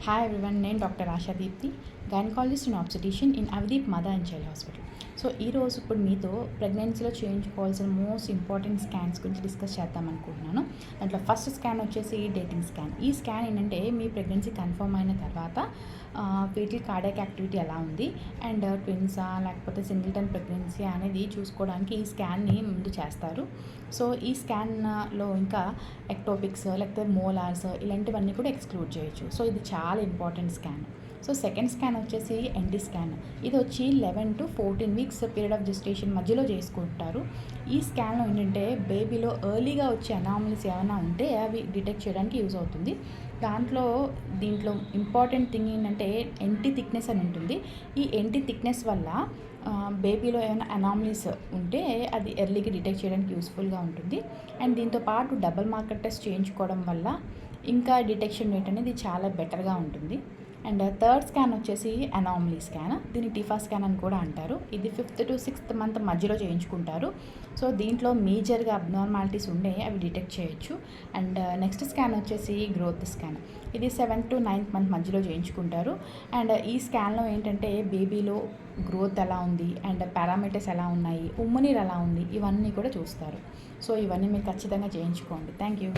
Hi everyone, నేను doctor Asha Deepti, gynaecologist and obstetrician in Avadeep mother and child hospital. So ఈరోజు ఇప్పుడు మీతో ప్రెగ్నెన్సీలో చేయించుకోవాల్సిన మోస్ట్ ఇంపార్టెంట్ స్కాన్స్ గురించి డిస్కస్ చేద్దాం అనుకుంటున్నాను. దాంట్లో ఫస్ట్ స్కాన్ వచ్చేసి డేటింగ్ స్కాన్. ఈ స్కాన్ ఏంటంటే మీ ప్రెగ్నెన్సీ కన్ఫర్మ్ అయిన తర్వాత ఫీటల్ కార్డియాక్ యాక్టివిటీ ఎలా ఉంది అండ్ ట్విన్సా లేకపోతే సింగిల్టన్ ప్రెగ్నెన్సీ అనేది చూసుకోవడానికి ఈ స్కాన్ని ముందు చేస్తారు. సో ఈ స్కాన్లో ఇంకా ఎక్టోపిక్స్ లేకపోతే మోలార్స్ ఇలాంటివన్నీ కూడా ఎక్స్క్లూడ్ చేయొచ్చు. సో ఇది చాలా important scan. So second scan వచ్చేసి ఎన్టీ స్కాన్. ఇది వచ్చి 11 to 14 weeks period of gestation మధ్యలో చేసుకుంటారు. ఈ స్కాన్లో ఏంటంటే బేబీలో ఎర్లీగా వచ్చే అనామలీస్ ఏమైనా ఉంటే అవి డిటెక్ట్ చేయడానికి యూజ్ అవుతుంది. దీంట్లో ఇంపార్టెంట్ థింగ్ ఏంటంటే ఎన్టీ థిక్నెస్ అని ఉంటుంది. ఈ ఎన్టీ థిక్నెస్ వల్ల బేబీలో ఏమైనా అనామలీస్ ఉంటే అది ఎర్లీగా డిటెక్ట్ చేయడానికి యూస్ఫుల్గా ఉంటుంది. అండ్ దీంతో పాటు డబుల్ మార్కర్ టెస్ట్ చేయించుకోవడం వల్ల ఇంకా డిటెక్షన్ రేట్ అనేది చాలా బెటర్గా ఉంటుంది. అండ్ థర్డ్ స్కాన్ వచ్చేసి అనామలీ స్కాన్. దీన్ని టీఫా స్కాన్ అని కూడా అంటారు. ఇది 5th to 6th మంత్ మధ్యలో చేయించుకుంటారు. సో దీంట్లో మేజర్గా అబ్నార్మాలిటీస్ ఉండే అవి డిటెక్ట్ చేయొచ్చు. అండ్ నెక్స్ట్ స్కాన్ వచ్చేసి గ్రోత్ స్కాన్. ఇది 7th to 9th మంత్ మధ్యలో చేయించుకుంటారు. అండ్ ఈ స్కాన్లో ఏంటంటే బేబీలో గ్రోత్ ఎలా ఉంది అండ్ పారామీటర్స్ ఎలా ఉన్నాయి, ఉమ్మునీరు ఎలా ఉంది, ఇవన్నీ కూడా చూస్తారు. సో ఇవన్నీ మీరు ఖచ్చితంగా చేయించుకోండి. Thank you.